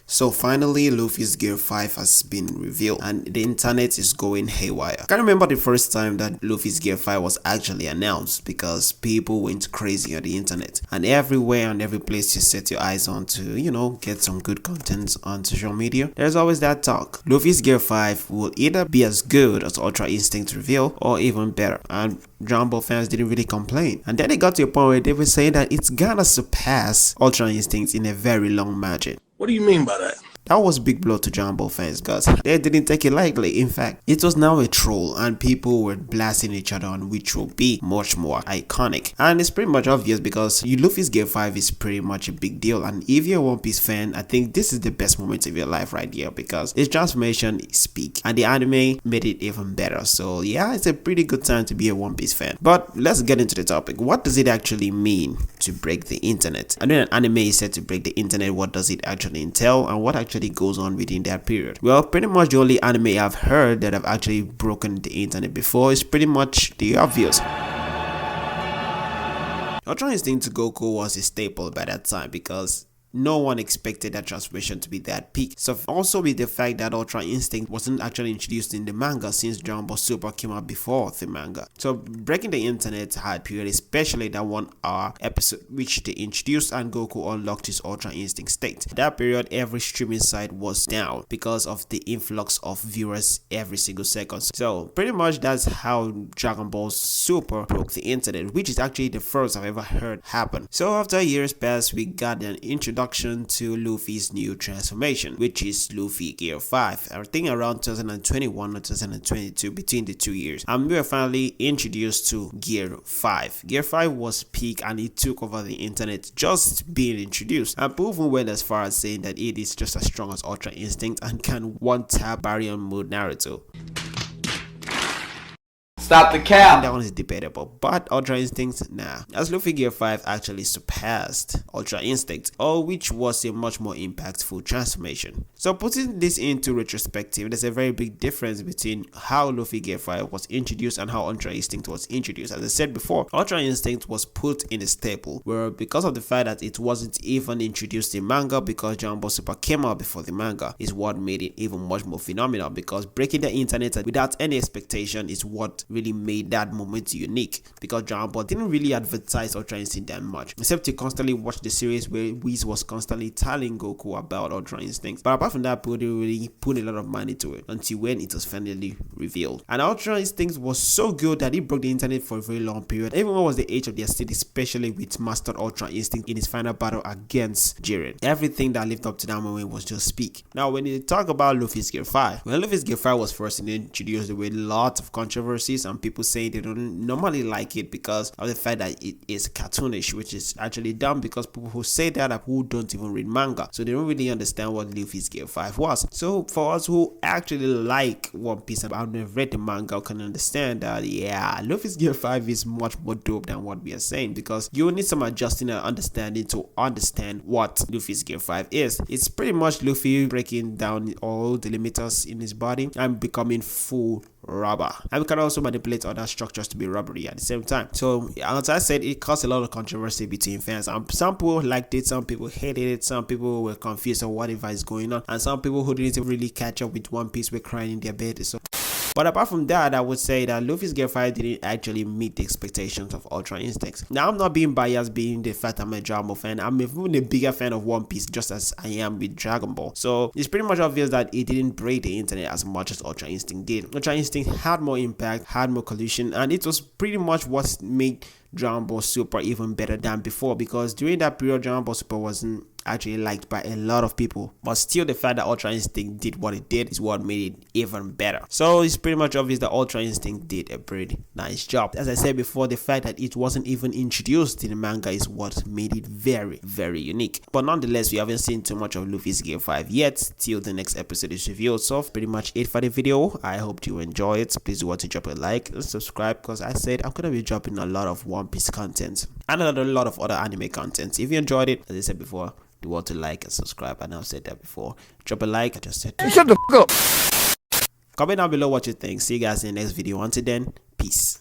So finally, Luffy's Gear 5 has been revealed and the internet is going haywire. I can't remember the first time that Luffy's Gear 5 was actually announced because people went crazy on the internet. And everywhere and every place you set your eyes on to, get some good content on social media, there's always that talk. Luffy's Gear 5 will either be as good as Ultra Instinct reveal or even better. And dragonball fans didn't really complain. And then it got to a point where they were saying that it's gonna surpass Ultra Instinct in a very long margin. What do you mean by that? That was a big blow to dragonball fans because they didn't take it lightly. In fact, it was now a troll and people were blasting each other on which will be much more iconic. And it's pretty much obvious because Luffy's Gear 5 is pretty much a big deal, and if you're a One Piece fan, I think this is the best moment of your life right here because its transformation is peak and the anime made it even better. So yeah, it's a pretty good time to be a One Piece fan. But let's get into the topic. What does it actually mean to break the internet? And when an anime is said to break the internet, what does it actually entail and what actually goes on within that period? Well, pretty much the only anime I've heard that have actually broken the internet before is pretty much the obvious. Ultra Instinct Goku was a staple by that time because no one expected that transformation to be that peak. So also with the fact that Ultra Instinct wasn't actually introduced in the manga since Dragon Ball Super came out before the manga. So breaking the internet had period, especially that 1 hour episode which they introduced and Goku unlocked his Ultra Instinct state. That period every streaming site was down because of the influx of viewers every single second. So pretty much that's how Dragon Ball Super broke the internet, which is actually the first I've ever heard happen. So after years passed, we got an introduction to Luffy's new transformation, which is Luffy Gear 5. I think around 2021 or 2022, between the 2 years. And we were finally introduced to Gear 5. Gear 5 was peak and it took over the internet just being introduced. And people went as far as saying that it is just as strong as Ultra Instinct and can one-tap Baryon mode Naruto. Stop the cap! And that one is debatable, but Ultra Instinct, nah. As Luffy Gear 5 actually surpassed Ultra Instinct, which was a much more impactful transformation. So putting this into retrospective, there's a very big difference between how Luffy Gear 5 was introduced and how Ultra Instinct was introduced. As I said before, Ultra Instinct was put in a staple, where because of the fact that it wasn't even introduced in manga because Dragon Ball Super came out before the manga, is what made it even much more phenomenal, because breaking the internet without any expectation is what really made that moment unique, because Dragon Ball didn't really advertise Ultra Instinct that much, except to constantly watch the series where Whis was constantly telling Goku about Ultra Instinct. But apart from that, people didn't really put a lot of money to it until when it was finally revealed. And Ultra Instinct was so good that it broke the internet for a very long period. Everyone was the age of their state, especially with Master Ultra Instinct in his final battle against Jiren. Everything that lived up to that moment was just peak. Now when you talk about Luffy's Gear 5, when Luffy's Gear 5 was first introduced, there were lots of controversies and people saying they don't normally like it because of the fact that it is cartoonish, which is actually dumb because people who say that are who don't even read manga, so they don't really understand what Luffy's Gear 5 was. So for us who actually like One Piece and have read the manga, can understand that yeah, Luffy's Gear 5 is much more dope than what we are saying, because you need some adjusting and understanding to understand what Luffy's Gear 5 is. It's pretty much Luffy breaking down all the limiters in his body and becoming full rubber, and we can also manipulate other structures to be rubbery at the same time. So as I said, it caused a lot of controversy between fans, and some people liked it, some people hated it, some people were confused on what is going on, and some people who didn't really catch up with One Piece were crying in their bed. So but apart from that, I would say that Luffy's Gear 5 didn't actually meet the expectations of Ultra Instinct. Now, I'm not being biased being the fact I'm a Dragon Ball fan. I'm even a bigger fan of One Piece just as I am with Dragon Ball. So it's pretty much obvious that it didn't break the internet as much as Ultra Instinct did. Ultra Instinct had more impact, had more collision, and it was pretty much what made Dragon Ball Super even better than before, because during that period Dragon Ball Super wasn't actually liked by a lot of people, but still the fact that Ultra Instinct did what it did is what made it even better. So it's pretty much obvious that Ultra Instinct did a pretty nice job. As I said before, the fact that it wasn't even introduced in the manga is what made it very, very unique. But nonetheless, we haven't seen too much of Luffy's Gear 5 yet till the next episode is revealed. So pretty much it for the video. I hope you enjoy it. Please do want to drop a like and subscribe, because I said I'm gonna be dropping a lot of One Piece content and a lot of other anime content. If you enjoyed it, as I said before, do want to like and subscribe. I know I've said that before. Drop a like. I just said shut the fuck up. Comment down below what you think. See you guys in the next video. Until then, peace.